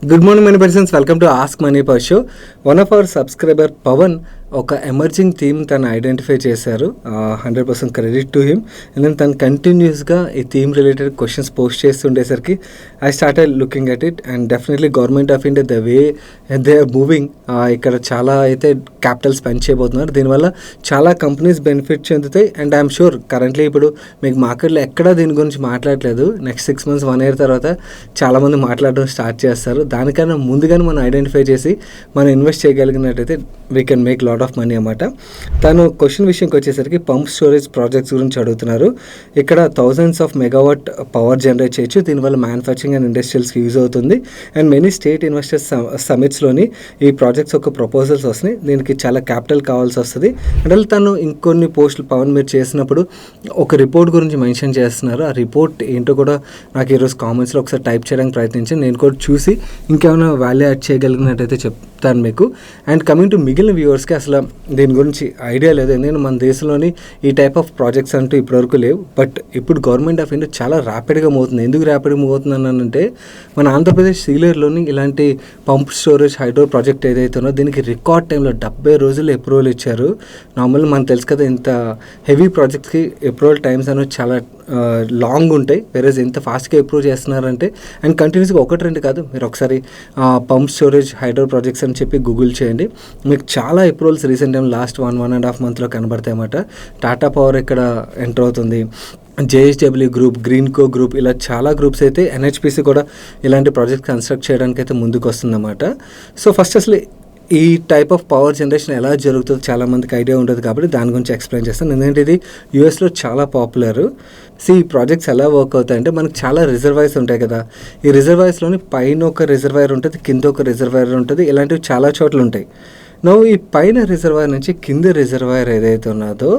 Good morning money persons, welcome to ask money per show. One of our subscriber Pavan ఒక emerging theme తను identify చేశారు. 100% credit to him. And తను కంటిన్యూస్గా ఈ theme related questions post చేస్తుండేసరికి I started looking at it. And definitely government of India the way they are moving, ఇక్కడ చాలా అయితే క్యాపిటల్ స్పెండ్ చేయబోతున్నారు. దీనివల్ల చాలా కంపెనీస్ బెనిఫిట్ చెందుతాయి. అండ్ ఐఎమ్ షూర్ కరెంట్లీ ఇప్పుడు మీకు మార్కెట్లో ఎక్కడా దీని గురించి మాట్లాడలేదు. నెక్స్ట్ 6 months 1 year తర్వాత చాలామంది మాట్లాడడం స్టార్ట్ చేస్తారు. దానికన్నా ముందుగానే మనం ఐడెంటిఫై చేసి మనం ఇన్వెస్ట్ చేయగలిగినట్టయితే we can make lot of money అన్నమాట. తను క్వశ్చన్ విషయంకి వచ్చేసరికి పంప్ స్టోరేజ్ ప్రాజెక్ట్స్ గురించి అడుగుతున్నారు. ఇక్కడ thousands of megawatt power generate చేయొచ్చు. దీనివల్ల మ్యానుఫ్యాక్చరింగ్ అండ్ ఇండస్ట్రియల్స్కి యూజ్ అవుతుంది. అండ్ మెనీ స్టేట్ ఇన్వెస్టర్స్ సమిట్స్లోని ఈ ప్రాజెక్ట్స్ ఒక ప్రపోజల్స్ వస్తున్నాయి. దీనికి చాలా క్యాపిటల్ కావాల్సి వస్తుంది. అంటే తను ఇంకొన్ని పోస్టులు పవన్ మీరు చేసినప్పుడు ఒక రిపోర్ట్ గురించి మెన్షన్ చేస్తున్నారు. ఆ రిపోర్ట్ ఏంటో కూడా నాకు ఈరోజు కామెంట్స్లో ఒకసారి టైప్ చేయడానికి ప్రయత్నించి నేను కూడా చూసి ఇంకేమైనా వాల్యూ యాడ్ చేయగలిగినట్టయితే చెప్తాను మీకు. అండ్ కమింగ్ టు మిగిలిన వ్యూవర్స్కి అసలు దీని గురించి ఐడియా లేదు. ఎందుకంటే మన దేశంలోని ఈ టైప్ ఆఫ్ ప్రాజెక్ట్స్ అంటూ ఇప్పటివరకు లేవు. బట్ ఇప్పుడు గవర్నమెంట్ ఆఫ్ ఇండియా చాలా ర్యాపిడ్గా మూవ్ అవుతుంది. ఎందుకు ర్యాపిడ్గా మూవ్ అవుతుందనంటే మన ఆంధ్రప్రదేశ్ సీలేరులోని ఇలాంటి పంప్ స్టోరేజ్ హైడ్రో ప్రాజెక్ట్ ఏదైతే ఉందో దీనికి రికార్డ్ టైంలో 70 రోజులు అప్రూవల్ ఇచ్చారు. నార్మల్ మనకు తెలుసు కదా, ఇంత హెవీ ప్రాజెక్ట్స్కి అప్రూవల్ టైమ్స్ అనేవి చాలా లాంగ్ ఉంటాయి. వేరేజ్ ఎంత ఫాస్ట్గా అప్రూవ్ చేస్తున్నారంటే, అండ్ కంటిన్యూస్గా 1-2 కాదు, మీరు ఒకసారి పంప్ స్టోరేజ్ హైడ్రో ప్రాజెక్ట్స్ అని చెప్పి గూగుల్ చేయండి. మీకు చాలా అప్రూవల్స్ రీసెంట్ టైం లాస్ట్ 1.5 monthsలో కనబడతాయి అన్నమాట. టాటా పవర్ ఇక్కడ ఎంటర్ అవుతుంది, JSW గ్రూప్, గ్రీన్కో గ్రూప్, ఇలా చాలా గ్రూప్స్ అయితే NHPC కూడా ఇలాంటి ప్రాజెక్ట్ కన్స్ట్రక్ట్ చేయడానికి అయితే ముందుకు వస్తుందన్నమాట. సో ఫస్ట్ అసలు ఈ టైప్ ఆఫ్ పవర్ జనరేషన్ ఎలా జరుగుతుందో చాలామందికి ఐడియా ఉంటుంది కాబట్టి దాని గురించి ఎక్స్ప్లెయిన్ చేస్తాను. ఎందుకంటే ఇది యూఎస్లో చాలా పాపులర్. ఈ ప్రాజెక్ట్స్ ఎలా వర్క్ అవుతాయంటే మనకు చాలా రిజర్వాయర్స్ ఉంటాయి కదా. ఈ రిజర్వాయర్స్లోని పైన ఒక రిజర్వాయర్ ఉంటుంది, కింద ఒక రిజర్వాయర్ ఉంటుంది. ఇలాంటివి చాలా చోట్ల ఉంటాయి. ఈ పైన రిజర్వాయర్ నుంచి కింద రిజర్వాయర్ ఏదైతే ఉన్నదో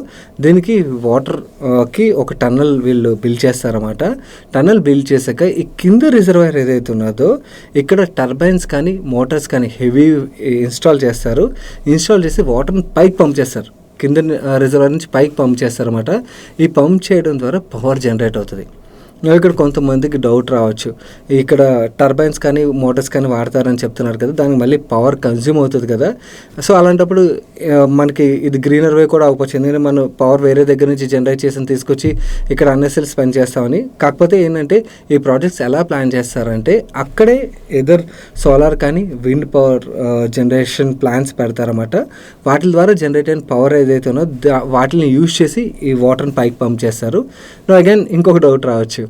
దీనికి వాటర్కి ఒక టన్నల్ వీళ్ళు బిల్డ్ చేస్తారన్నమాట. టన్నల్ బిల్డ్ చేశాక ఈ కింద రిజర్వాయర్ ఏదైతే ఉన్నదో ఇక్కడ టర్బైన్స్ కానీ మోటార్స్ కానీ హెవీ ఇన్స్టాల్ చేస్తారు. ఇన్స్టాల్ చేసి వాటర్ని పైకి పంప్ చేస్తారు. కింద రిజర్వాయర్ నుంచి పైకి పంప్ చేస్తారన్నమాట. ఈ పంప్ చేయడం ద్వారా పవర్ జనరేట్ అవుతుంది. ఇక్కడ కొంతమందికి డౌట్ రావచ్చు, ఇక్కడ టర్బైన్స్ కానీ మోటార్స్ కానీ వాడతారని చెప్తున్నారు కదా, దానికి మళ్ళీ పవర్ కన్జ్యూమ్ అవుతుంది కదా. సో అలాంటప్పుడు మనకి ఇది గ్రీనర్ వే కూడా అవ్వచ్చు. ఎందుకంటే మనం పవర్ వేరే దగ్గర నుంచి జనరేట్ చేసి తీసుకొచ్చి ఇక్కడ అన్నెసరీ స్పెండ్ చేస్తామని. కాకపోతే ఏంటంటే ఈ ప్రాజెక్ట్స్ ఎలా ప్లాన్ చేస్తారంటే అక్కడే ఎదర్ సోలార్ కానీ విండ్ పవర్ జనరేషన్ ప్లాన్స్ పెడతారన్నమాట. వాటి ద్వారా జనరేట్ అయిన పవర్ ఏదైతే ఉన్నో వాటిని యూజ్ చేసి ఈ వాటర్ని పైకి పంప్ చేస్తారు. అగైన్ ఇంకొక డౌట్ రావచ్చు,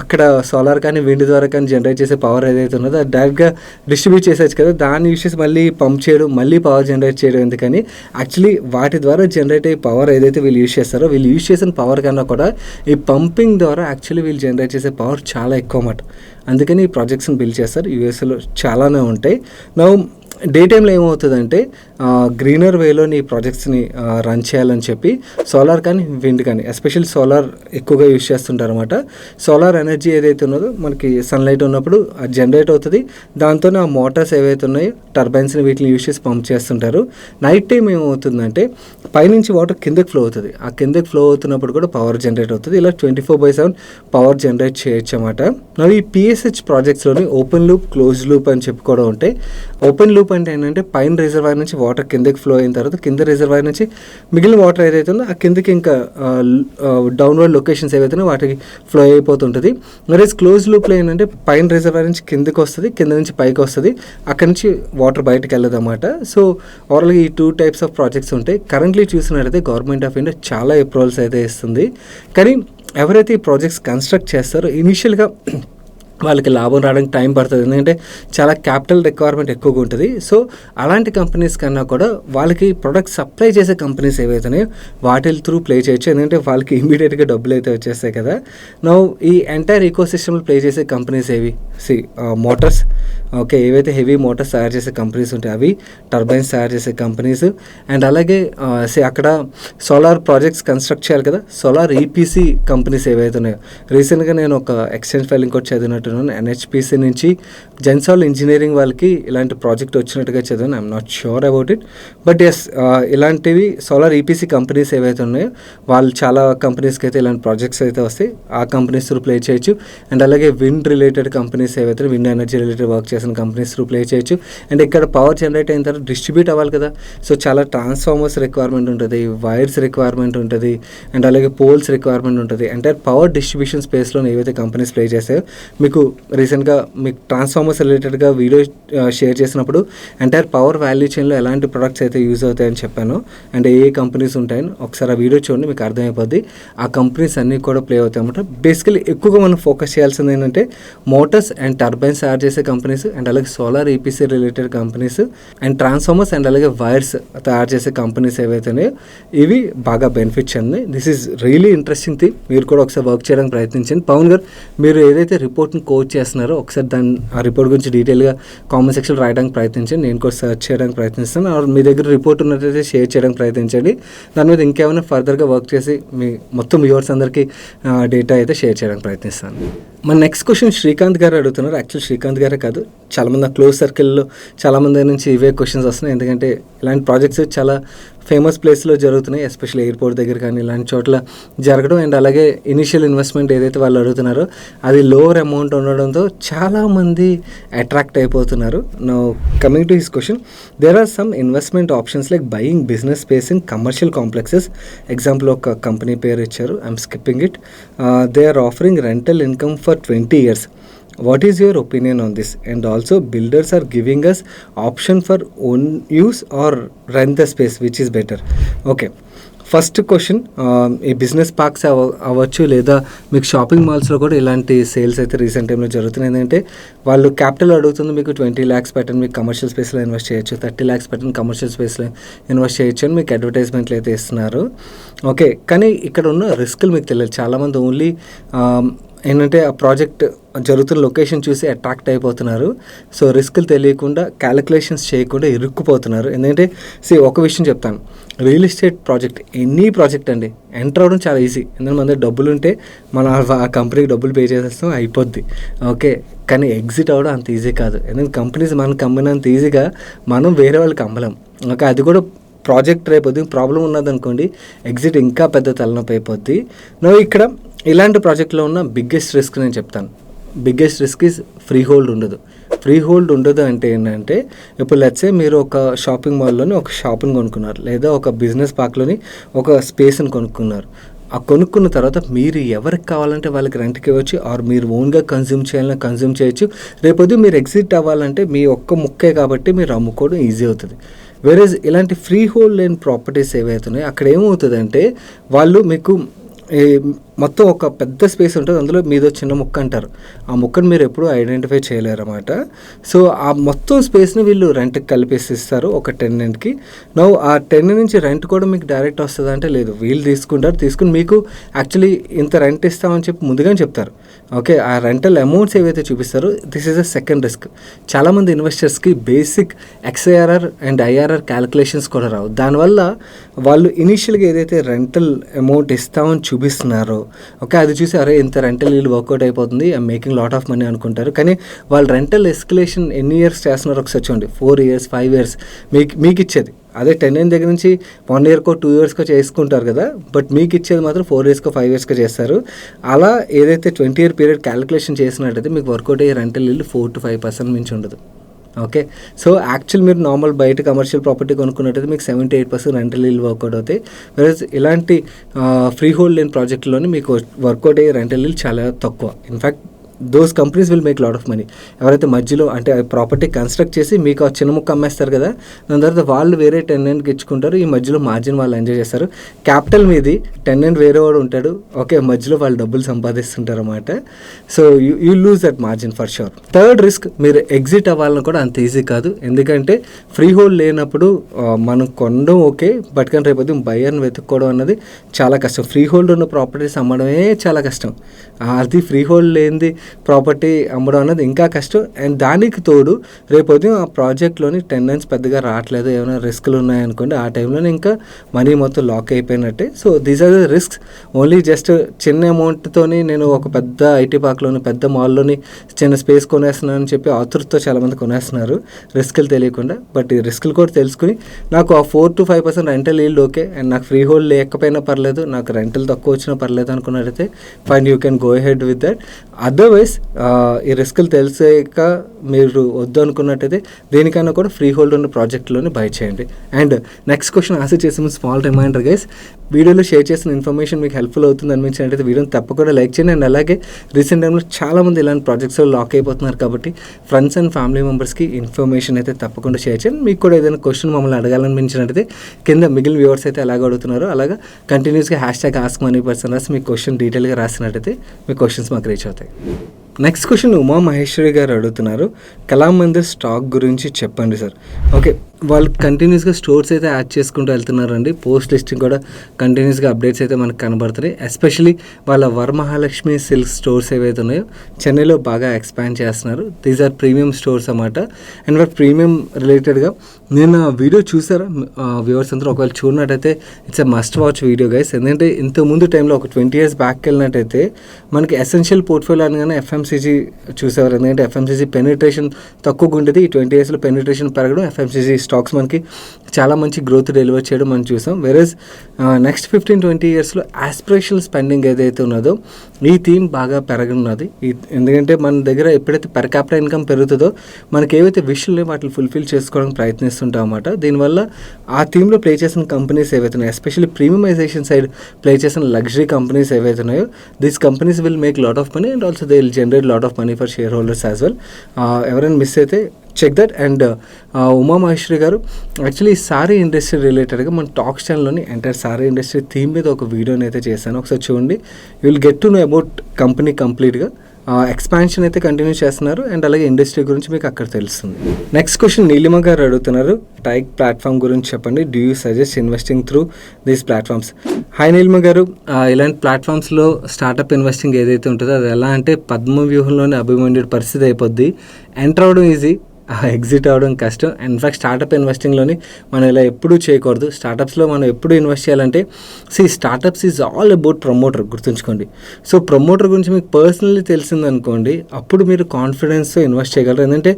అక్కడ సోలార్ కానీ విండ్ ద్వారా కానీ జనరేట్ చేసే పవర్ ఏదైతే ఉన్నదో అది డైరెక్ట్గా డిస్ట్రిబ్యూట్ చేసేచ్చు కదా, దాన్ని యూజ్ చేసి మళ్ళీ పంప్ చేయడం, మళ్ళీ పవర్ జనరేట్ చేయడం ఎందుకని. యాక్చువల్లీ వాటి ద్వారా జనరేట్ అయ్యే పవర్ ఏదైతే వీళ్ళు యూజ్ చేస్తారో వీళ్ళు యూజ్ చేసిన పవర్ కన్నా కూడా ఈ పంపింగ్ ద్వారా యాక్చువల్లీ వీళ్ళు జనరేట్ చేసే పవర్ చాలా ఎక్కువ అన్నమాట. అందుకని ఈ ప్రాజెక్ట్స్ని బిల్డ్ చేస్తారు. యూఎస్లో చాలానే ఉంటాయి. డే టైంలో ఏమవుతుందంటే గ్రీనర్ వేలోని ఈ ప్రాజెక్ట్స్ని రన్ చేయాలని చెప్పి సోలార్ కానీ విండ్ కానీ ఎస్పెషల్లీ సోలార్ ఎక్కువగా యూజ్ చేస్తుంటారు అనమాట. సోలార్ ఎనర్జీ ఏదైతే ఉన్నదో మనకి సన్లైట్ ఉన్నప్పుడు అది జనరేట్ అవుతుంది. దాంతో ఆ మోటార్స్ ఏవైతే ఉన్నాయో టర్బైన్స్ని వీటిని యూజ్ చేసి పంప్ చేస్తుంటారు. నైట్ టైం ఏమవుతుందంటే పైనుంచి వాటర్ కిందకి ఫ్లో అవుతుంది. ఆ కిందకి ఫ్లో అవుతున్నప్పుడు కూడా పవర్ జనరేట్ అవుతుంది. ఇలా 24/7 పవర్ జనరేట్ చేయొచ్చు అన్నమాట. ఈ PSH ప్రాజెక్ట్స్లోని ఓపెన్ లూప్, క్లోజ్ లూప్ అని చెప్పి కూడా ఉంటాయి. ఓపెన్ లూప్ అంటే ఏంటంటే పైన రిజర్వాయర్ నుంచి వాటర్ కిందకి ఫ్లో అయిన తర్వాత కింద రిజర్వాయర్ నుంచి మిగిలిన వాటర్ ఏదైతే ఉందో ఆ కిందకి ఇంకా డౌన్వర్డ్ లొకేషన్స్ ఏవైతే ఉన్నాయో వాటికి ఫ్లో అయిపోతుంటుంది. మరి క్లోజ్ లూప్లో ఏంటంటే పైన రిజర్వాయర్ నుంచి కిందకి వస్తుంది, కింద నుంచి పైకి వస్తుంది, అక్కడి నుంచి వాటర్ బయటకు వెళ్ళదు అన్నమాట. సో ఓవరాల్గా ఈ 2 types ఆఫ్ ప్రాజెక్ట్స్ ఉంటాయి. కరెంట్లీ చూసినట్టయితే గవర్నమెంట్ ఆఫ్ ఇండియా చాలా అప్రూవల్స్ అయితే ఇస్తుంది. కానీ ఎవరైతే ఈ ప్రాజెక్ట్స్ కన్స్ట్రక్ట్ చేస్తారో ఇనిషియల్గా వాళ్ళకి లాభం రావడానికి టైం పడుతుంది. ఎందుకంటే చాలా క్యాపిటల్ రిక్వైర్మెంట్ ఎక్కువగా ఉంటుంది. సో అలాంటి కంపెనీస్ కన్నా కూడా వాళ్ళకి ప్రొడక్ట్ సప్లై చేసే కంపెనీస్ ఏవైతున్నాయో వాటి త్రూ ప్లే చేయొచ్చు. ఎందుకంటే వాళ్ళకి ఇమీడియట్గా డబ్బులు అయితే వచ్చేస్తాయి కదా. ఈ ఎంటైర్ ఈకోసిస్టమ్లో ప్లే చేసే కంపెనీస్ ఏవి? మోటార్స్, ఓకే, ఏవైతే హెవీ మోటార్స్ తయారు చేసే కంపెనీస్ ఉంటాయి అవి, టర్బైన్స్ తయారు చేసే కంపెనీస్, అండ్ అలాగే అక్కడ సోలార్ ప్రాజెక్ట్స్ కన్స్ట్రక్ట్ చేయాలి కదా, సోలార్ EPC కంపెనీస్ ఏవైతే ఉన్నాయో. రీసెంట్గా నేను ఒక ఎక్స్చేంజ్ ఫైలింగ్ కూడా చదివినట్టు అనుకుంటున్నాను. NHPC నుంచి జెన్సాల్ ఇంజనీరింగ్ వాళ్ళకి ఇలాంటి ప్రాజెక్ట్ వచ్చినట్టుగా చదివాను. I'm not sure about it, but yes ఇలాంటివి సోలార్ EPC కంపెనీస్ ఏవైతే ఉన్నాయో వాళ్ళు చాలా కంపెనీస్కి అయితే ఇలాంటి ప్రాజెక్ట్స్ అయితే వస్తాయి. ఆ కంపెనీస్ త్రూ ప్లే చేయొచ్చు. అండ్ అలాగే విండ్ రిలేటెడ్ కంపెనీస్ ఏవైతే విండ్ ఎనర్జీ రిలేటెడ్ వర్క్ చేసిన కంపెనీస్ త్రూ ప్లే చేయొచ్చు. అండ్ ఇక్కడ పవర్ జనరేట్ అయిన తర్వాత డిస్ట్రిబ్యూట్ అవ్వాలి కదా, సో చాలా ట్రాన్స్ఫార్మర్స్ రిక్వైర్మెంట్ ఉంటుంది, వైర్స్ రిక్వైర్మెంట్ ఉంటుంది, అండ్ అలాగే పోల్స్ రిక్వైర్మెంట్ ఉంటుంది. అంటే పవర్ డిస్ట్రిబ్యూషన్ స్పేస్లో ఏవైతే కంపెనీస్ ప్లే చేస్తాయో, మీకు రీసెంట్గా మీకు ట్రాన్స్ఫార్మర్స్ రిలేటెడ్గా వీడియో షేర్ చేసినప్పుడు ఎంటైర్ పవర్ వాల్యూ చైన్లో ఎలాంటి ప్రొడక్ట్స్ అయితే యూజ్ అవుతాయని చెప్పాను, అండ్ ఏ కంపెనీస్ ఉంటాయని ఒకసారి ఆ వీడియో చూడండి, మీకు అర్థమైపోద్ది. ఆ కంపెనీస్ అన్నీ కూడా ప్లే అవుతాయి అన్నమాట. బేసికలీ ఎక్కువగా మనం ఫోకస్ చేయాల్సింది ఏంటంటే మోటార్స్ అండ్ టర్బైన్స్ తయారు చేసే కంపెనీస్, అండ్ అలాగే solar EPC related companies, and transformers and అలాగే వైర్స్ తయారు చేసే కంపెనీస్ ఏవైతే ఉన్నాయో ఇవి బాగా బెనిఫిట్ చెంది. This is really interesting thing. మీరు కూడా ఒకసారి వర్క్ చేయడానికి ప్రయత్నించండి. పవన్ గారు, మీరు ఏదైతే రిపోర్ట్ని కోచ్ చేస్తున్నారో ఒకసారి ఆ రిపోర్ట్ గురించి డీటెయిల్గా కామెంట్ సెక్షన్లో రాయడానికి ప్రయత్నించండి. నేను కూడా సర్చ్ చేయడానికి ప్రయత్నిస్తాను. మీ దగ్గర రిపోర్ట్ ఉన్నట్లయితే షేర్ చేయడానికి ప్రయత్నించండి. దాని మీద ఇంకేమైనా ఫర్దర్గా వర్క్ చేసి మీ మొత్తం వ్యూవర్స్ అందరికీ డేటా అయితే షేర్ చేయడానికి ప్రయత్నిస్తాను. మన నెక్స్ట్ క్వశ్చన్ శ్రీకాంత్ గారు అడుగుతున్నారు. యాక్చువల్ శ్రీకాంత్ గారే కాదు, చాలామంది నా క్లోజ్ సర్కిల్లో చాలామంది నుంచి ఇవే క్వశ్చన్స్ వస్తున్నాయి. ఎందుకంటే ఇలాంటి ప్రాజెక్ట్స్ చాలా ఫేమస్ ప్లేస్లో జరుగుతున్నాయి, ఎస్పెషల్లీ ఎయిర్పోర్ట్ దగ్గర కానీ ఇలాంటి చోట్ల జరగడం. అండ్ అలాగే ఇనిషియల్ ఇన్వెస్ట్మెంట్ ఏదైతే వాళ్ళు అడుగుతున్నారో అది లోవర్ అమౌంట్ ఉండడంతో చాలామంది అట్రాక్ట్ అయిపోతున్నారు. Now coming to his question, there are some investment options like buying business space in commercial complexes. Example ఒక కంపెనీ పేరు ఇచ్చారు, I'm skipping it. They are offering rental income for 20 years. What is your opinion on this? And also builders are giving us option for own use or rent the space, which is better. Okay, first question, ఈ business parks అవ్వచ్చు లేదా మీకు shopping మాల్స్లో కూడా ఇలాంటి sales అయితే recent టైంలో జరుగుతున్నాయి. ఏంటంటే వాళ్ళు క్యాపిటల్ అడుగుతుంది, మీకు 20 lakhs పెట్టండి, మీకు కమర్షియల్ స్పేస్లో ఇన్వెస్ట్ చేయొచ్చు, 30 lakhs పెట్టండి, కమర్షియల్ స్పేస్లో ఇన్వెస్ట్ చేయొచ్చు అని మీకు అడ్వర్టైజ్మెంట్లు అయితే ఇస్తున్నారు. ఓకే, కానీ ఇక్కడ ఉన్న రిస్కులు మీకు తెలియదు. చాలామంది ఓన్లీ ఏంటంటే ఆ ప్రాజెక్ట్ జరుగుతున్న లొకేషన్ చూసి అట్రాక్ట్ అయిపోతున్నారు. సో రిస్కులు తెలియకుండా క్యాలిక్యులేషన్స్ చేయకుండా ఇరుక్కుపోతున్నారు. ఎందుకంటే ఒక విషయం చెప్తాను, real estate project any project అండి ఎంటర్ అవ్వడం చాలా ఈజీ. ఎందుకంటే మన దగ్గర డబ్బులు ఉంటే మనం ఆ కంపెనీకి డబ్బులు పే చేసేస్తాం, అయిపోద్ది. ఓకే, కానీ ఎగ్జిట్ అవ్వడం అంత ఈజీ కాదు. ఎందుకంటే కంపెనీస్ మనకు అమ్మినంత ఈజీగా మనం వేరే వాళ్ళకి అమ్మలేం. ఓకే, అది కూడా ప్రాజెక్ట్ రేపు ప్రాబ్లం ఉన్నదనుకోండి, ఎగ్జిట్ ఇంకా పెద్ద తలనొప్పి అయిపోద్ది. నువ్వు ఇక్కడ ఇలాంటి ప్రాజెక్ట్లో ఉన్న బిగ్గెస్ట్ రిస్క్ నేను చెప్తాను. Biggest risk is free hold ఉండదు. ఫ్రీ హోల్డ్ ఉండదు అంటే ఏంటంటే, ఇప్పుడు లెట్సే మీరు ఒక షాపింగ్ మాల్లోని ఒక షాప్ని కొనుక్కున్నారు, లేదా ఒక బిజినెస్ పార్క్లోని ఒక స్పేస్ని కొనుక్కున్నారు. ఆ కొనుక్కున్న తర్వాత మీరు ఎవరికి కావాలంటే వాళ్ళకి రెంట్కి ఇవ్వచ్చు, ఆర్ మీరు ఓన్గా కన్జ్యూమ్ చేయాలని కన్జ్యూమ్ చేయొచ్చు. రేపొద్దు మీరు ఎగ్జిట్ అవ్వాలంటే మీ ఒక్క ముక్కే కాబట్టి మీరు అమ్ముకోవడం ఈజీ అవుతుంది. వేరేజ్ ఇలాంటి ఫ్రీ హోల్డ్ లేని ప్రాపర్టీస్ ఏవైతున్నాయో అక్కడ ఏమవుతుందంటే, వాళ్ళు మీకు మొత్తం ఒక పెద్ద స్పేస్ ఉంటుంది, అందులో మీదో చిన్న ముక్క అంటారు. ఆ ముక్కను మీరు ఎప్పుడూ ఐడెంటిఫై చేయలేరు అన్నమాట. సో ఆ మొత్తం స్పేస్ని వీళ్ళు రెంట్కి కలిపేసి ఇస్తారు ఒక టెనెంట్కి. నవ్వు ఆ టెనెంట్ నుంచి రెంట్ కూడా మీకు డైరెక్ట్ వస్తుంది అంటే లేదు, వీళ్ళు తీసుకుని మీకు యాక్చువల్లీ ఇంత రెంట్ ఇస్తామని చెప్పి ముందుగానే చెప్తారు. ఓకే, ఆ రెంటల్ అమౌంట్స్ ఏవైతే చూపిస్తారో this is a second risk. చాలామంది ఇన్వెస్టర్స్కి basic XIRR and IRR calculations కూడా రావు. దానివల్ల వాళ్ళు ఇనీషియల్గా ఏదైతే రెంటల్ అమౌంట్ ఇస్తామని చూపిస్తున్నారో, ఓకే, అది చూసి అరే ఇంత రెంటల్ వీళ్ళు వర్కౌట్ అయిపోతుంది, I making lot of money అనుకుంటారు. కానీ వాళ్ళు రెంటల్ ఎస్కలేషన్ ఎన్ని ఇయర్స్ చేస్తున్నారో ఒకసారి చూడండి. 4 years 5 years మీకు ఇచ్చేది అదే 10 దగ్గర నుంచి 1 yearకో 2 yearsకో చేసుకుంటారు కదా, బట్ మీకు ఇచ్చేది మాత్రం 4 yearsకో 5 yearsకో చేస్తారు. అలా ఏదైతే 20 year పీరియడ్ క్యాలిక్యులేషన్ చేసినట్టయితే మీకు వర్కౌట్ అయ్యే రెంటల్ ఇల్లు 4 to 5% మించి ఉండదు. ఓకే, సో యాక్చువల్ మీరు నార్మల్ బయట కమర్షియల్ ప్రాపర్టీ కొనుక్కున్నట్టయితే మీకు 78% రెంటల్ ఇల్లు వర్కౌట్ అవుతాయి. వెరస్ ఇలాంటి ఫ్రీ హోల్డ్ లేని ప్రాజెక్టులోని మీకు వర్కౌట్ అయ్యే రెంటల్ ఇల్లు చాలా తక్కువ. In fact those companies will make lot of money. ఎవరైతే మధ్యలో అంటే ప్రాపర్టీ కన్స్ట్రక్ట్ చేసి మీకు ఆ చిన్న ముక్క అమ్మేస్తారు కదా, దాని తర్వాత వాళ్ళు వేరే టెనెంట్కి ఇచ్చుకుంటారు, ఈ మధ్యలో మార్జిన్ వాళ్ళు ఎంజాయ్ చేస్తారు. క్యాపిటల్ మీది, టెనెంట్ వేరే వాడు ఉంటాడు, ఓకే, మధ్యలో వాళ్ళు డబ్బులు సంపాదిస్తుంటారు అన్నమాట. So you lose that margin for sure. Third risk, మీరు ఎగ్జిట్ అవ్వాలని కూడా అంత ఈజీ కాదు. ఎందుకంటే ఫ్రీ హోల్డ్ లేనప్పుడు మనం కొనడం ఓకే, బట్ కానీ రేపు బయర్ని వెతుక్కోవడం అన్నది చాలా కష్టం. ఫ్రీ హోల్డ్ ఉన్న ప్రాపర్టీస్ అమ్మడమే చాలా కష్టం. అది ఫ్రీ హోల్డ్ లేనిది ప్రాపర్టీ అమ్మడం అనేది ఇంకా కష్టం. అండ్ దానికి తోడు రేపొద్దు ఆ ప్రాజెక్ట్లోని టెండెన్స్ పెద్దగా రావట్లేదు, ఏమైనా రిస్క్లు ఉన్నాయనుకోండి, ఆ టైంలోనే ఇంకా మనీ మొత్తం లాక్ అయిపోయినట్టే. So these are the risks. Only just చిన్న అమౌంట్తోని నేను ఒక పెద్ద ఐటీ పార్క్లోని పెద్ద మాల్లోని చిన్న స్పేస్ కొనేస్తున్నాను అని చెప్పి ఆతృతతో చాలామంది కొనేస్తున్నారు రిస్క్లు తెలియకుండా. బట్ ఈ రిస్క్లు కూడా తెలుసుకుని నాకు ఆ 4 to 5% rental yield okay, and నాకు ఫ్రీ హోల్డ్ లేకపోయినా పర్లేదు, నాకు రెంటల్ తక్కువ వచ్చినా పర్లేదు అనుకున్నట్టయితే fine, you can go head with that. Otherwise ఈ రిస్క్లు తెలిసాక మీరు వద్దు అనుకున్నట్టయితే దేనికైనా కూడా ఫ్రీ హోల్డ్ ఉన్న ప్రాజెక్ట్లోనే బై చేయండి. అండ్ నెక్స్ట్ క్వశ్చన్ ఆన్సర్ చేసిన స్మాల్ రిమైండర్ గైస్, వీడియోలో షేర్ చేసిన ఇన్ఫర్మేషన్ మీకు హెల్ప్ఫుల్ అవుతుంది అనిపించినట్టయితే వీడియోని తప్పకుండా లైక్ చేయండి. అండ్ అలాగే రీసెంట్ టైంలో చాలామంది ఇలాంటి ప్రాజెక్ట్స్లో లాక్ అయిపోతున్నారు కాబట్టి ఫ్రెండ్స్ అండ్ ఫ్యామిలీ మెంబర్స్కి ఇన్ఫర్మేషన్ అయితే తప్పకుండా షేర్ చేయండి. మీకు కూడా ఏదైనా క్వశ్చన్ మమ్మల్ని అడగాలనిపించినట్టయితే కింద మిగిలిన వ్యూవర్స్ అయితే ఎలాగ అడుగుతున్నారో అలాగా కంటిన్యూస్గా #AskMoneyPerson రాసి మీ క్వశ్చన్ డీటెయిల్గా రాసినట్టయితే మీ క్వశ్చన్స్ మాకు రీచ్ అవుతాయి. నెక్స్ట్ క్వశ్చన్ ఉమా మహేశ్వరి గారు అడుగుతున్నారు, కళామందిర్ స్టాక్ గురించి చెప్పండి సార్. ఓకే, వాళ్ళు కంటిన్యూస్గా స్టోర్స్ అయితే యాడ్ చేసుకుంటూ వెళ్తున్నారండి. పోస్ట్ లిస్టింగ్ కూడా కంటిన్యూస్గా అప్డేట్స్ అయితే మనకు కనబడుతున్నాయి. ఎస్పెషలీ వాళ్ళ వరమహాలక్ష్మి సిల్క్ స్టోర్స్ ఏవైతే ఉన్నాయో చెన్నైలో బాగా ఎక్స్పాండ్ చేస్తున్నారు. దీస్ ఆర్ ప్రీమియం స్టోర్స్ అన్నమాట. అండ్ వాటి ప్రీమియం రిలేటెడ్గా నేను వీడియో చూసారా వ్యూవర్స్ అందరూ? ఒకవేళ చూడనట్టయితే it's a must watch video guys. ఎందుకంటే ఇంతకుముందు టైంలో ఒక 20 years బ్యాక్ వెళ్ళినట్టయితే మనకి ఎసెన్షియల్ పోర్ట్ఫోలియో అనగానే ఎఫ్ఎంసీజీ చూసేవారు. ఎందుకంటే ఎఫ్ఎంసీజీ పెనిట్రేషన్ తక్కువగా ఉండేది. ఈ 20 yearsలో పెనిట్రేషన్ పెరగడం, ఎఫ్ఎంసీజీ స్టాక్స్ మనకి చాలా మంచి గ్రోత్ డెలివర్ చేయడం మనం చూసాం. వెరస్ నెక్స్ట్ 15-20 yearsలో ఆస్పిరేషనల్ స్పెండింగ్ ఏదైతే ఉన్నదో ఈ థీమ్ బాగా పెరగనున్నది. ఎందుకంటే మన దగ్గర ఎప్పుడైతే పర్ క్యాపిటల్ ఇన్కమ్ పెరుగుతుందో మనకి ఏవైతే విషయాలు వాటిని ఫుల్ఫిల్ చేసుకోవడానికి ప్రయత్నిస్తుంటాం అన్నమాట. దీనివల్ల ఆ థీమ్లో ప్లే చేసిన కంపెనీస్ ఏవైతే ఉన్నాయో, ఎస్పెషల్లీ ప్రీమియమైజేషన్ సైడ్ ప్లే చేసిన లగ్జరీ కంపెనీస్ ఏవైతే ఉన్నాయో, these companies will make lot of money and also they will generate lot of money for share holders as well. ఎవరైనా మిస్ అయితే check that. And Uma Maheshwari గారు actually sari industry రిలేటెడ్గా మన talks ఛానల్లోని entire sari industry theme మీద ఒక వీడియోని అయితే చేశాను, ఒకసారి చూడండి. You will get to know about company కంప్లీట్గా. ఎక్స్పాన్షన్ అయితే కంటిన్యూ చేస్తున్నారు అండ్ అలాగే ఇండస్ట్రీ గురించి మీకు అక్కడ తెలుస్తుంది. నెక్స్ట్ క్వశ్చన్ నీలిమ గారు అడుగుతున్నారు, టైక్ ప్లాట్ఫామ్ గురించి చెప్పండి. Do you suggest investing through these platforms? Hi Neelima గారు, ఇలాంటి ప్లాట్ఫామ్స్లో స్టార్టప్ ఇన్వెస్టింగ్ ఏదైతే ఉంటుందో అది ఎలా అంటే పద్మ వ్యూహంలోనే అభిమన్యుడి పరిస్థితి అయిపోద్ది. ఎంటర్ అవడం ఈజీ, ఎగ్జిట్ అవ్వడం కష్టం. ఇన్ఫాక్ట్ స్టార్టప్ ఇన్వెస్టింగ్లోని మనం ఇలా ఎప్పుడూ చేయకూడదు. స్టార్టప్స్లో మనం ఎప్పుడు ఇన్వెస్ట్ చేయాలంటే startups is all about promoter, గుర్తుంచుకోండి. సో ప్రమోటర్ గురించి మీకు పర్సనల్లీ తెలిసిందనుకోండి, అప్పుడు మీరు కాన్ఫిడెన్స్తో ఇన్వెస్ట్ చేయగలరు. ఎందుకంటే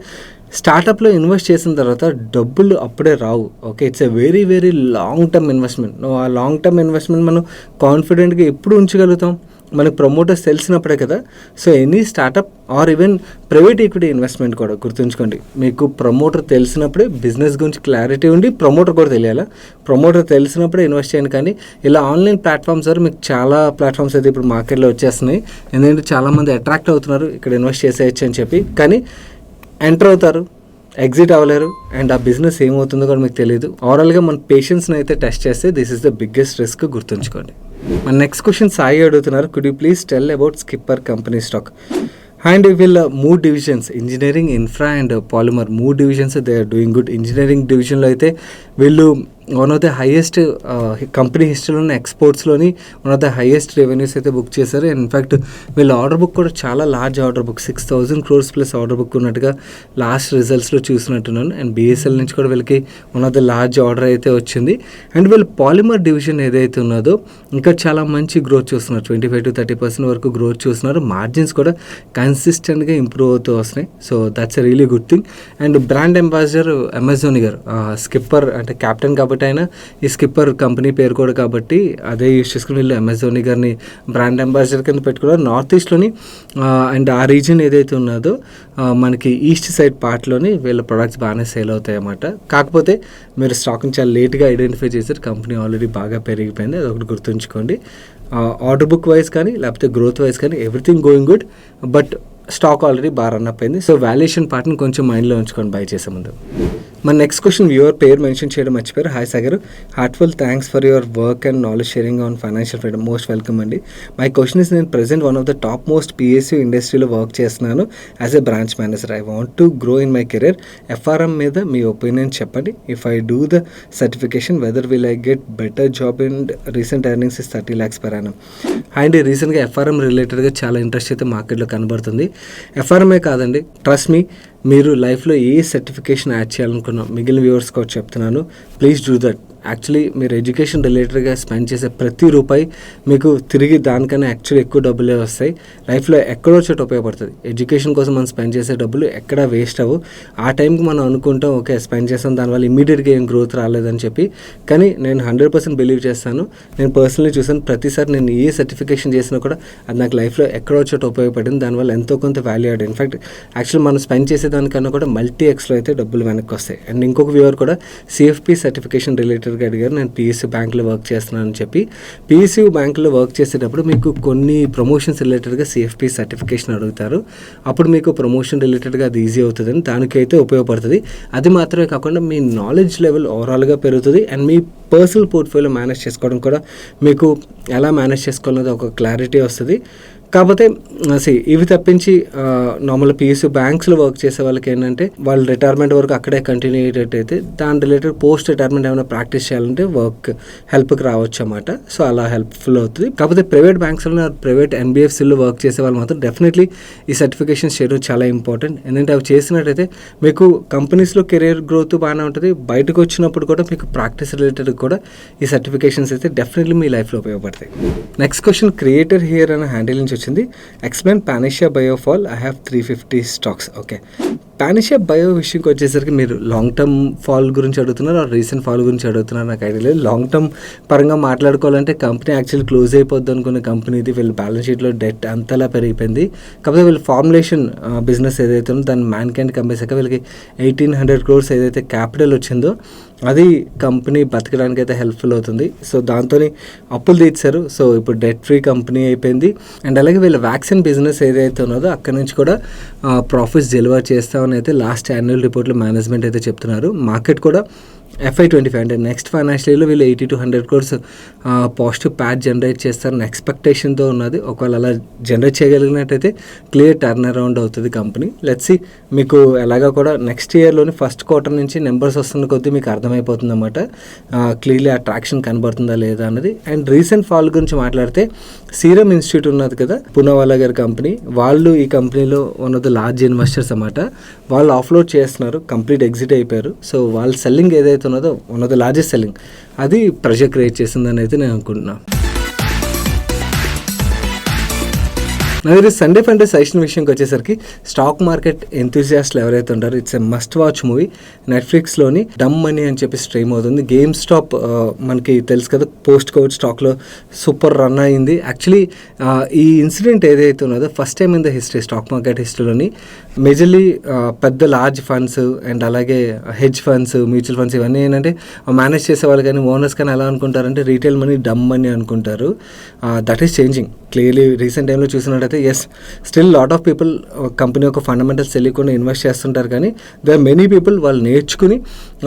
స్టార్టప్లో ఇన్వెస్ట్ చేసిన తర్వాత డబ్బులు అప్పుడే రావు. Okay, it's a very very long term investment. ఆ లాంగ్ టర్మ్ ఇన్వెస్ట్మెంట్ మనం కాన్ఫిడెంట్గా ఎప్పుడు ఉంచగలుగుతాం? మనకు ప్రమోటర్స్ తెలిసినప్పుడే కదా. So any startup or even private equity investment కూడా గుర్తుంచుకోండి, మీకు ప్రమోటర్ తెలిసినప్పుడే, బిజినెస్ గురించి క్లారిటీ ఉండి ప్రమోటర్ కూడా తెలియాలా, ప్రమోటర్ తెలిసినప్పుడే ఇన్వెస్ట్ చేయండి. కానీ ఇలా ఆన్లైన్ ప్లాట్ఫామ్స్ ద్వారా మీకు చాలా ప్లాట్ఫామ్స్ అయితే ఇప్పుడు మార్కెట్లో వచ్చేస్తున్నాయి. ఎందుకంటే చాలామంది అట్రాక్ట్ అవుతున్నారు ఇక్కడ ఇన్వెస్ట్ చేసేయచ్చు అని చెప్పి. కానీ ఎంటర్ అవుతారు, ఎగ్జిట్ అవ్వలేరు, అండ్ ఆ బిజినెస్ ఏమవుతుందో కూడా మీకు తెలియదు. ఓవరాల్గా మన పేషెన్స్ని అయితే టెస్ట్ చేస్తే this is the biggest risk, గుర్తుంచుకోండి. మన నెక్స్ట్ క్వశ్చన్ సాయి అడుగుతున్నారు, could you please tell about skipper company stock? And వీళ్ళ 3 divisions, engineering, infra and polymer, 3 divisions they are doing good. Engineering డివిజన్లో అయితే వీళ్ళు one of the highest company హిస్టరీలోని ఎక్స్పోర్ట్స్లోని one of the highest revenues అయితే book చేశారు. In fact వీళ్ళ order book కూడా చాలా large order book, 6,000 crores plus order book ఉన్నట్టుగా లాస్ట్ రిజల్ట్స్లో చూసినట్టున్నాను. అండ్ BSL నుంచి కూడా వీళ్ళకి one of the large order అయితే వచ్చింది. అండ్ వీళ్ళు పాలిమర్ డివిజన్ ఏదైతే ఉన్నదో ఇంకా చాలా మంచి గ్రోత్ చూస్తున్నారు, 25-30% వరకు గ్రోత్ చూస్తున్నారు. మార్జిన్స్ కూడా కన్సిస్టెంట్గా ఇంప్రూవ్ అవుతూ వస్తున్నాయి. So that's a really good thing. And brand ambassador MS Dhoni గారు, స్కిప్పర్ అంటే క్యాప్టెన్ కాబట్టి అయినా ఈ స్కిప్పర్ కంపెనీ పేరు కూడా కాబట్టి అదే యూజ్ చేసుకుని వీళ్ళు MS ధోని గారిని బ్రాండ్ అంబాసిడర్ కింద పెట్టుకున్నారు. నార్త్ ఈస్ట్లోని అండ్ ఆ రీజన్ ఏదైతే ఉన్నదో మనకి ఈస్ట్ సైడ్ పార్ట్లోని వీళ్ళ ప్రొడక్ట్స్ బాగానే సేల్ అవుతాయి అన్నమాట. కాకపోతే మీరు స్టాక్ని చాలా లేట్గా ఐడెంటిఫై చేశారు, కంపెనీ ఆల్రెడీ బాగా పెరిగిపోయింది, అదొకటి గుర్తుంచుకోండి. ఆర్డర్ బుక్ వైజ్ కానీ లేకపోతే గ్రోత్ వైజ్ కానీ everything going good, but stock already బాగా రన్ అప్ అయింది. సో వాల్యుయేషన్ పార్ట్ని కొంచెం మైండ్లో ఉంచుకొని బై చేసే ముందు. మన నెక్స్ట్ క్వశ్చన్ వ్యూవర్ పేరు మెన్షన్ చేయడం మర్చిపోయారు. Hi Sagar, heartful thanks for your work and knowledge sharing on financial freedom. Most welcome అండి. మై క్వశ్చన్ ఇస్, నేను present one of the top most PSU ఇండస్ట్రీలో వర్క్ చేస్తున్నాను as a branch manager. I want to grow in my career. FRM మీద మీ opinion చెప్పండి. If I do the certification weather will I get better job and recent earnings is 30 lakhs per annum. And రీసెంట్గా FRM రిలేటెడ్గా చాలా interest అయితే మార్కెట్లో కనబడుతుంది. FRMే కాదండి, trust me, మీరు లైఫ్లో ఏ సర్టిఫికేషన్ యాడ్ చేయాలనుకున్నా మిగిలిన వ్యూవర్స్ కూడా చెప్తున్నాను, ప్లీజ్ డూ దట్. యాక్చువల్లీ మీరు ఎడ్యుకేషన్ రిలేటెడ్గా స్పెండ్ చేసే ప్రతి రూపాయి మీకు తిరిగి దానికన్నా యాక్చువల్లీ ఎక్కువ డబ్బులే వస్తాయి. లైఫ్లో ఎక్కడో చోట ఉపయోగపడుతుంది. ఎడ్యుకేషన్ కోసం మనం స్పెండ్ చేసే డబ్బులు ఎక్కడా వేస్ట్ అవ్వు. ఆ టైంకి మనం అనుకుంటాం ఓకే స్పెండ్ చేస్తాం, దానివల్ల ఇమీడియట్గా ఏం గ్రోత్ రాలేదని చెప్పి. కానీ నేను 100% బిలీవ్ చేస్తాను. నేను పర్సనలీ చూసాను, ప్రతిసారి నేను ఏ సర్టిఫికేషన్ చేసినా కూడా అది నాకు లైఫ్లో ఎక్కడో చోట ఉపయోగపడింది. దానివల్ల ఎంతో కొంత వాల్యూ యాడ్. ఇన్ఫ్యాక్ట్ యాక్చువల్లీ మనం స్పెండ్ చేసేదానికన్నా కూడా మల్టీ-Xలో అయితే డబ్బులు వెనక్కి వస్తాయి. అండ్ ఇంకొక వ్యూవర్ కూడా CFP సర్టిఫికేషన్ రిలేటెడ్ అడిగారు. నేను PSU బ్యాంక్లో వర్క్ చేస్తున్నానని చెప్పి. PSU బ్యాంక్లో వర్క్ చేసేటప్పుడు మీకు కొన్ని ప్రమోషన్స్ రిలేటెడ్గా CFP సర్టిఫికేషన్ అడుగుతారు. అప్పుడు మీకు ప్రమోషన్ రిలేటెడ్గా అది ఈజీ అవుతుందని దానికైతే ఉపయోగపడుతుంది. అది మాత్రమే కాకుండా మీ నాలెడ్జ్ లెవెల్ ఓవరాల్గా పెరుగుతుంది. And me personal portfolio manage చేసుకోవడం కూడా మీకు ఎలా మేనేజ్ చేసుకోవాలనేది ఒక క్లారిటీ వస్తుంది. కాకపోతే ఇవి తప్పించి నార్మల్ PSU బ్యాంక్స్లో వర్క్ చేసే వాళ్ళకి ఏంటంటే వాళ్ళు రిటైర్మెంట్ వరకు అక్కడే కంటిన్యూ అయ్యేటట్టయితే దాని రిలేటెడ్ పోస్ట్ రిటైర్మెంట్ ఏమైనా ప్రాక్టీస్ చేయాలంటే వర్క్ హెల్ప్కి రావచ్చు అన్నమాట. సో అలా హెల్ప్ఫుల్ అవుతుంది. కాకపోతే ప్రైవేట్ బ్యాంక్స్లో ప్రైవేట్ NBFCలో వర్క్ చేసే వాళ్ళు మాత్రం డెఫినెట్లీ ఈ సర్టిఫికేషన్స్ చేయడం చాలా ఇంపార్టెంట్. ఎందుకంటే అవి చేసినట్టయితే మీకు కంపెనీస్లో కెరీర్ గ్రోత్ బాగానే ఉంటుంది. బయటకు వచ్చినప్పుడు కూడా మీకు ప్రాక్టీస్ రిలేటెడ్ కూడా ఈ సర్టిఫికేషన్స్ అయితే డెఫినెట్లీ మీ లైఫ్లో ఉపయోగపడతాయి. నెక్స్ట్ క్వశ్చన్ క్రియేటర్ హియర్ అనే హ్యాండిల్ నుంచి వచ్చింది. ఎక్స్ప్లెయిన్ పానిషియా బయోఫాల్, I have 350 stocks. Okay, Panacea Bio విషయంకి వచ్చేసరికి మీరు లాంగ్ టర్మ్ ఫాల్ గురించి అడుగుతున్నారు, రీసెంట్ ఫాల్ గురించి అడుగుతున్నారు, నాకు ఐడియా లేదు. లాంగ్ టర్మ్ పరంగా మాట్లాడుకోవాలంటే కంపెనీ యాక్చువల్లీ క్లోజ్ అయిపోద్ది అనుకున్న కంపెనీది వీళ్ళ బ్యాలెన్స్ షీట్లో డెట్ అంతలా పెరిగిపోయింది. కాకపోతే వీళ్ళ ఫార్ములేషన్ బిజినెస్ ఏదైతే ఉందో దాన్ని మ్యాన్కైండ్ కంపేసాక వీళ్ళకి 1800 crores ఏదైతే క్యాపిటల్ వచ్చిందో అది కంపెనీ బతకడానికి అయితే హెల్ప్ఫుల్ అవుతుంది. సో దాంతో అప్పులు తీర్చారు. సో ఇప్పుడు డెట్ ఫ్రీ కంపెనీ అయిపోయింది. అండ్ అలాగే వీళ్ళ వ్యాక్సిన్ బిజినెస్ ఏదైతే ఉన్నదో అక్కడ నుంచి కూడా ప్రాఫిట్స్ డెలివర్ చేస్తామని అయితే లాస్ట్ యాన్యువల్ రిపోర్ట్లో మేనేజ్మెంట్ అయితే చెప్తున్నారు. మార్కెట్ కూడా FY25 అంటే నెక్స్ట్ ఫైనాన్షియల్ ఇయర్లో వీళ్ళు 80 to 100 crores positive Pat generate చేస్తారని ఎక్స్పెక్టేషన్తో ఉన్నది. ఒకవేళ అలా జనరేట్ చేయగలిగినట్టయితే క్లియర్ టర్న్ అరౌండ్ అవుతుంది కంపెనీ. లెట్స్ సీ, మీకు ఎలాగా కూడా నెక్స్ట్ ఇయర్లోని ఫస్ట్ క్వార్టర్ నుంచి నెంబర్స్ వస్తున్న కొద్దీ మీకు అర్థమైపోతుంది అన్నమాట క్లియర్లీ అట్రాక్షన్ కనబడుతుందా లేదా అన్నది. అండ్ రీసెంట్ ఫాల్ గురించి మాట్లాడితే సీరం ఇన్స్టిట్యూట్ ఉన్నది కదా, పూనావాలా గారి కంపెనీ, వాళ్ళు ఈ కంపెనీలో one of the large investors అన్నమాట. వాళ్ళు ఆఫ్లోడ్ చేస్తున్నారు, కంప్లీట్ ఎగ్జిట్ అయిపోయారు. సో వాళ్ళ సెల్లింగ్ ఏదైతే ఉన్నదో one of the largest selling, అది ప్రెషర్ క్రియేట్ చేసిందని అయితే నేను అనుకుంటున్నాను. నా దగ్గర సండే ఫండే సజెషన్ విషయంకి వచ్చేసరికి స్టాక్ మార్కెట్ ఎంతూజియాస్ట్లు ఎవరైతే ఉంటారో it's a must watch movie. నెట్ఫ్లిక్స్లోని డమ్ మనీ అని చెప్పి స్ట్రీమ్ అవుతుంది. గేమ్ స్టాప్ మనకి తెలుసు కదా, పోస్ట్ కోవిడ్ స్టాక్లో సూపర్ రన్ అయింది. యాక్చువల్లీ ఈ ఇన్సిడెంట్ ఏదైతే ఉన్నదో first time in the history, stock market హిస్టరీలోని మేజర్లీ పెద్ద లార్జ్ ఫండ్స్ అండ్ అలాగే హెడ్జ్ ఫండ్స్, మ్యూచువల్ ఫండ్స్ ఇవన్నీ ఏంటంటే మేనేజ్ చేసే వాళ్ళు కానీ ఓనర్స్ కానీ ఎలా అనుకుంటారంటే రీటైల్ మనీ డమ్ మనీ అనుకుంటారు. That is changing clearly. Recent టైంలో చూసినట్టయితే yes still lot of people company యొక్క ఫండమెంటల్స్ తెలియకుండా ఇన్వెస్ట్ చేస్తుంటారు. కానీ దే ఆర్ మెనీ పీపుల్ వాళ్ళు నేర్చుకుని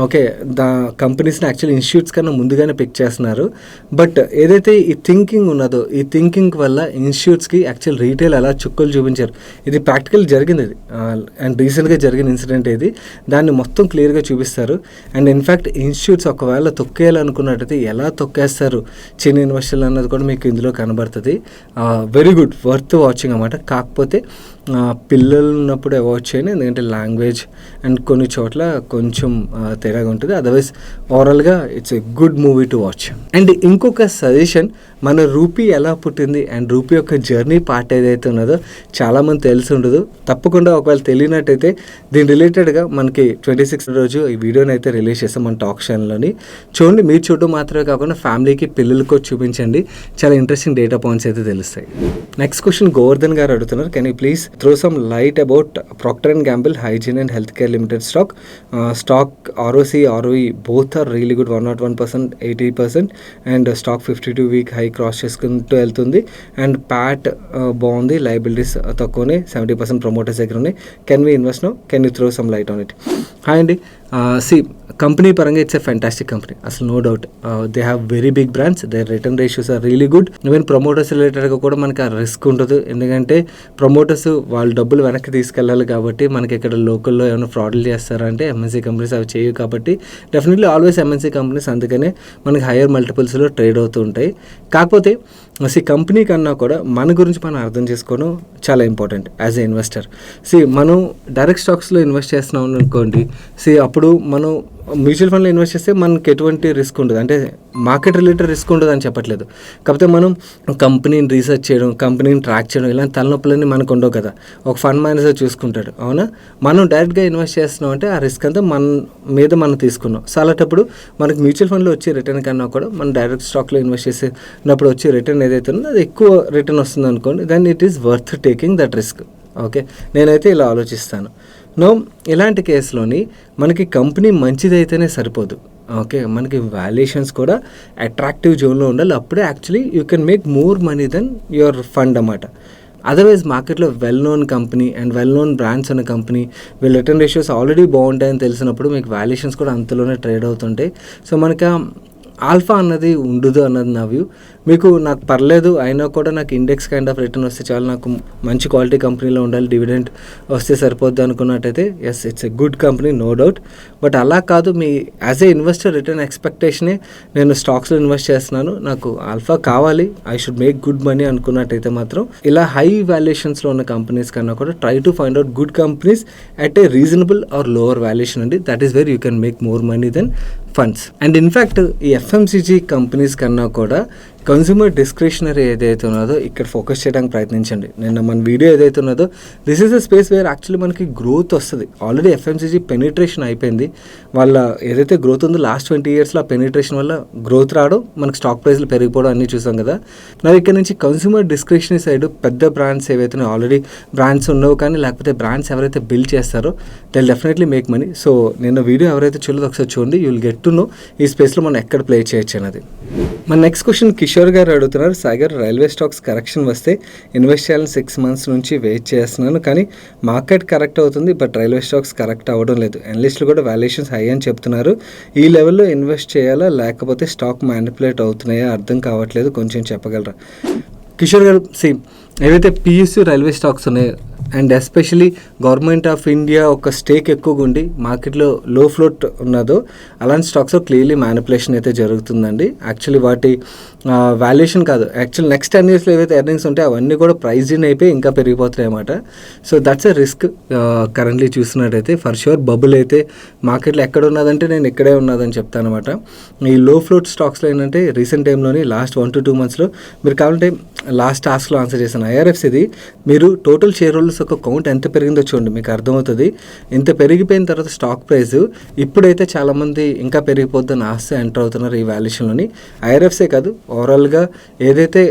ఓకే కంపెనీస్ని యాక్చువల్లీ ఇన్స్టిట్యూట్స్ కన్నా ముందుగానే పిక్ చేస్తున్నారు. బట్ ఏదైతే ఈ థింకింగ్ ఉన్నదో ఈ థింకింగ్ వల్ల ఇన్స్టిట్యూట్స్కి యాక్చువల్ రీటైల్ అలా చుక్కలు చూపించారు. ఇది ప్రాక్టికల్ జరిగింది, ఇది అండ్ రీసెంట్గా జరిగిన ఇన్సిడెంట్ ఇది. దాన్ని మొత్తం క్లియర్గా చూపిస్తారు. అండ్ ఇన్ఫ్యాక్ట్ ఇన్స్టిట్యూట్స్ ఒకవేళ తొక్కేయాలనుకున్నట్టయితే ఎలా తొక్కేస్తారు చిన్న ఇన్వెస్టర్లు అన్నది కూడా మీకు ఇందులో కనబడుతుంది. వెరీ గుడ్, వర్త్ వాచింగ్ అన్నమాట. కాకపోతే పిల్లలు ఉన్నప్పుడు అవాయిడ్ చేయండి, ఎందుకంటే లాంగ్వేజ్ అండ్ కొన్ని చోట్ల కొంచెం తేడాగా ఉంటుంది. అదర్వైజ్ ఓవరాల్గా it's a good movie to watch. And ఇంకొక సజెషన్, మన రూపీ ఎలా పుట్టింది అండ్ రూపీ యొక్క జర్నీ పార్ట్ ఏదైతే ఉన్నదో చాలామంది తెలిసి ఉండదు. తప్పకుండా ఒకవేళ తెలియనట్టయితే దీని రిలేటెడ్గా మనకి 26 రోజు ఈ వీడియోని అయితే రిలీజ్ చేస్తాం మన టాక్ ఛానల్లోని. చూడండి, మీరు చూడడం మాత్రమే కాకుండా ఫ్యామిలీకి పిల్లలకు చూపించండి, చాలా ఇంట్రెస్టింగ్ డేటా పాయింట్స్ అయితే తెలుస్తాయి. నెక్స్ట్ క్వశ్చన్ గోవర్ధన్ గారు అడుగుతున్నారు, can you please throw some light about Procter & Gamble hygiene and health care limited stock ROC ROE both are really good, 101%, 80%, and stock 52 week high cross చేసుకుంటూ వెళ్తుంది. And Pat బాగుంది, liabilities తక్కువనే, 70% promoters దగ్గర ఉన్నాయి. Can we invest now, can you throw some light on it? Hi అండి, సి company పరంగా it's a fantastic company, అసలు no doubt. They have very big brands, they return ratios are really good. Even promoters రిలేటెడ్గా కూడా మనకి ఆ risk ఉండదు, ఎందుకంటే ప్రమోటర్స్ వాళ్ళు డబ్బులు వెనక్కి తీసుకెళ్ళాలి కాబట్టి. మనకి ఇక్కడ లోకల్లో ఏమైనా ఫ్రాడ్లు చేస్తారంటే ఎంఎన్సీ కంపెనీస్ అవి చేయవు కాబట్టి డెఫినెట్లీ ఆల్వేస్ ఎంఎన్సీ కంపెనీస్ అందుకనే మనకి హైయర్ మల్టిపుల్స్లో ట్రేడ్ అవుతూ ఉంటాయి. కాకపోతే కంపెనీ కన్నా కూడా మన గురించి మనం అర్థం చేసుకోవడం చాలా ఇంపార్టెంట్ యాజ్ ఎ ఇన్వెస్టర్. మనం డైరెక్ట్ స్టాక్స్లో ఇన్వెస్ట్ చేస్తున్నాం అనుకోండి, అప్పుడు మనం మ్యూచువల్ ఫండ్లో ఇన్వెస్ట్ చేస్తే మనకి ఎటువంటి రిస్క్ ఉండదు, అంటే మార్కెట్ రిలేటెడ్ రిస్క్ ఉండదు అని చెప్పట్లేదు. కాకపోతే మనం కంపెనీని రీసెర్చ్ చేయడం, కంపెనీని ట్రాక్ చేయడం, ఇలాంటి తలనొప్పులన్నీ మనకు ఉండవు కదా, ఒక ఫండ్ మేనేజర్ చూసుకుంటాడు. అవునా, మనం డైరెక్ట్గా ఇన్వెస్ట్ చేస్తున్నాం అంటే ఆ రిస్క్ అంతా మన మీద మనం తీసుకున్నాం. సో అలాంటప్పుడు మనకి మ్యూచువల్ ఫండ్లో వచ్చే రిటర్న్ కన్నా కూడా మనం డైరెక్ట్ స్టాక్లో ఇన్వెస్ట్ చేసినప్పుడు వచ్చే రిటర్న్ ఏదైతే ఉందో అది ఎక్కువ రిటర్న్ వస్తుంది అనుకోండి, then it is worth taking that risk. Okay, నేనైతే ఇలా ఆలోచిస్తాను. ఇలాంటి కేసులోని మనకి కంపెనీ మంచిదైతేనే సరిపోదు. ఓకే, మనకి వాల్యుయేషన్స్ కూడా అట్రాక్టివ్ జోన్లో ఉండాలి, అప్పుడే actually you can make more money then your fund అన్నమాట. అదర్వైజ్ మార్కెట్లో well known company and well known brands ఉన్న కంపెనీ వీళ్ళ రిటర్న్ రేషియోస్ ఆల్రెడీ బాగుంటాయని తెలిసినప్పుడు మీకు వాల్యుయేషన్స్ కూడా అంతలోనే ట్రేడ్ అవుతుంటాయి. సో మనకి ఆల్ఫా అన్నది ఉండదు అన్నది నా వ్యూ. మీకు నాకు పర్లేదు అయినా కూడా నాకు ఇండెక్స్ కైండ్ ఆఫ్ రిటర్న్ వస్తే చాలు, నాకు మంచి క్వాలిటీ కంపెనీలో ఉండాలి, డివిడెంట్ వస్తే సరిపోద్ది అనుకున్నట్టయితే yes, it's a good company, no doubt. But అలా కాదు, మీ యాజ్ ఏ ఇన్వెస్టర్ రిటర్న్ ఎక్స్పెక్టేషనే నేను స్టాక్స్లో ఇన్వెస్ట్ చేస్తున్నాను, నాకు ఆల్ఫా కావాలి, I should make good money అనుకున్నట్టయితే మాత్రం ఇలా హై వాల్యుయేషన్స్లో ఉన్న కంపెనీస్ కన్నా కూడా try to find out good companies at a reasonable or lower valuation అండి. That is where you can make more money than funds. And in fact ఈ FMCG companies కన్నా కూడా కన్స్యూమర్ డిస్క్రిషనరీ ఏదైతే ఉన్నదో ఇక్కడ ఫోకస్ చేయడానికి ప్రయత్నించండి. నిన్న మన వీడియో ఏదైతే ఉన్నదో this is a space where actually మనకి గ్రోత్ వస్తుంది. ఆల్రెడీ ఎఫ్ఎంసీజీ పెనిట్రేషన్ అయిపోయింది, వాళ్ళ ఏదైతే గ్రోత్ ఉందో లాస్ట్ 20 yearsలో ఆ పెనిట్రేషన్ వల్ల గ్రోత్ రావడం, మనకి స్టాక్ ప్రైస్లు పెరిగిపోవడం అన్నీ చూసాం కదా. నా ఇక్కడ నుంచి కన్స్యూమర్ డిస్క్రిషనరీ సైడ్ పెద్ద బ్రాండ్స్ ఏవైతే ఆల్రెడీ బ్రాండ్స్ ఉన్నావు కానీ లేకపోతే బ్రాండ్స్ ఎవరైతే బిల్డ్ చేస్తారో they definitely make money. So నిన్న వీడియో ఎవరైతే చూడదో ఒకసారి చూడండి, you will get to no ఈ స్పేస్లో మనం ఎక్కడ ప్లే చేయొచ్చు అన్నది. మన నెక్స్ట్ క్వశ్చన్ కిషోర్ గారు అడుగుతున్నారు, సాగర్ రైల్వే స్టాక్స్ కరెక్షన్ వస్తే ఇన్వెస్ట్ చేయాలని 6 months నుంచి వెయిట్ చేస్తున్నాను, కానీ మార్కెట్ కరెక్ట్ అవుతుంది బట్ రైల్వే స్టాక్స్ కరెక్ట్ అవ్వడం లేదు, అనలిస్టులు కూడా వాల్యుయేషన్స్ హై అని చెప్తున్నారు, ఈ లెవెల్లో ఇన్వెస్ట్ చేయాలా లేకపోతే స్టాక్ మ్యానిపులేట్ అవుతున్నాయా అర్థం కావట్లేదు, కొంచెం చెప్పగలరా? కిషోర్ గారు, ఏవైతే పిఎస్యు రైల్వే స్టాక్స్ ఉన్నాయో and especially government of India ఒక స్టేక్ ఎక్కువగా ఉండి మార్కెట్లో లో ఫ్లోట్ ఉన్నదో అలాంటి స్టాక్స్లో క్లియర్లీ మ్యానిపులేషన్ అయితే జరుగుతుందండి. యాక్చువల్లీ వాటి వాల్యుయేషన్ కాదు, యాక్చువల్ నెక్స్ట్ 10 yearsలో ఏవైతే ఎర్నింగ్స్ ఉంటాయో అవన్నీ కూడా ప్రైజ్ ఇన్ అయిపోయి ఇంకా పెరిగిపోతున్నాయి అన్నమాట. So that's a risk currently చూసినట్టయితే. ఫర్ షూర్ బబుల్ అయితే మార్కెట్లో ఎక్కడ ఉన్నదంటే నేను ఇక్కడే ఉన్నదని చెప్తాను అనమాట. ఈ లో ఫ్లోట్ స్టాక్స్లో ఏంటంటే రీసెంట్ టైంలోని లాస్ట్ 1 to 2 monthsలో మీరు కావాలంటే లాస్ట్ టాస్క్లో ఆన్సర్ చేశాను, ఐఆర్ఎఫ్సిది మీరు టోటల్ షేర్ హోల్డర్స్ ఒక కౌంట్ ఎంత పెరిగిందో చూడండి, మీకు అర్థమవుతుంది. ఇంత పెరిగిపోయిన తర్వాత స్టాక్ ప్రైస్ ఇప్పుడైతే చాలామంది ఇంకా పెరిగిపోద్దని ఆశ ఎంటర్ అవుతున్నారు ఈ వాల్యుయేషన్లోని. ఐఆర్ఎఫ్సే కాదు, ఓవరాల్గా ఏదైతే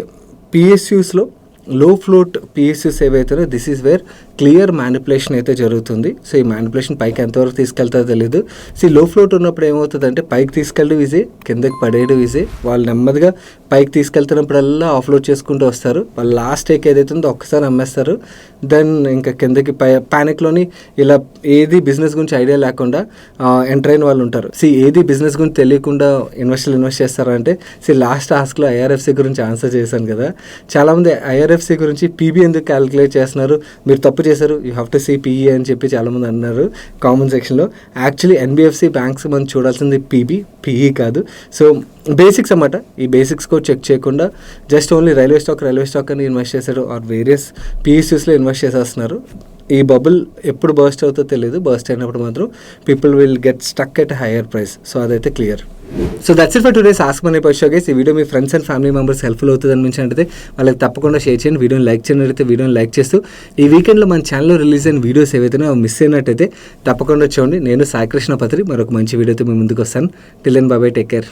పిఎస్యూస్లో లో ఫ్లోట్ పిఎస్యూస్ ఏవైతే this is where clear manipulation అయితే జరుగుతుంది. సో ఈ మ్యానిపులేషన్ పైకి ఎంతవరకు తీసుకెళ్తారో తెలియదు. లో ఫ్లోట్ ఉన్నప్పుడు ఏమవుతుందంటే పైకి తీసుకెళ్ళడం ఈజీ, కిందకి పడేయడం ఈజీ. వాళ్ళు నెమ్మదిగా పైకి తీసుకెళ్తున్నప్పుడల్లా ఆఫ్లోడ్ చేసుకుంటూ వస్తారు, వాళ్ళు లాస్ట్ టేక్ ఏదైతే ఉందో ఒక్కసారి అమ్మేస్తారు, దెన్ ఇంకా కిందకి ప్యానిక్లోని ఇలా ఏది బిజినెస్ గురించి ఐడియా లేకుండా ఎంటర్ అయిన వాళ్ళు ఉంటారు. ఏది బిజినెస్ గురించి తెలియకుండా ఇన్వెస్ట్ చేస్తారంటే లాస్ట్ టాస్క్లో ఐఆర్ఎఫ్సి గురించి ఆన్సర్ చేశాను కదా, చాలామంది ఐఆర్ఎఫ్సి గురించి పీబీ ఎందుకు క్యాలిక్యులేట్ చేస్తున్నారు, మీరు తప్పు చేశారు, you have to see P E చెప్పి చాలామంది అన్నారు కామెంట్ సెక్షన్లో. యాక్చువల్లీ ఎన్బిఎఫ్సి బ్యాంక్స్ మనం చూడాల్సింది పీఈ కాదు. సో బేసిక్స్ అన్నమాట, ఈ బేసిక్స్ కూడా చెక్ చేయకుండా జస్ట్ ఓన్లీ రైల్వే స్టాక్ అని ఇన్వెస్ట్ చేశారు ఆర్ వేరియస్ పిఎస్యూస్లో ఇన్వెస్ట్ చేసేస్తున్నారు. ఈ బబుల్ ఎప్పుడు బర్స్ట్ అవుతుందో తెలియదు, బర్స్ట్ అయినప్పుడు మాత్రం people will get stuck at higher price. So అదైతే clear. So that's it for today's ask money per show guys. ఈ వీడియో మీ friends and family members helpful అవుతుంది అనిపించినట్టయితే వాళ్ళకి తప్పకుండా షేర్ చేయండి. వీడియోని లైక్ చేయనట్టయితే వీడియోని లైక్ చేస్తూ ఈ వీకెండ్లో మన ఛానల్లో రిలీజ్ అయిన వీడియోస్ ఏవైతే మిస్ అయినట్టయితే తప్పకుండా చూడండి. నేను సాయి కృష్ణ పత్రి మరొక మంచి వీడియోతో మీ ముందుకు వస్తాను. Till then bye bye, take care.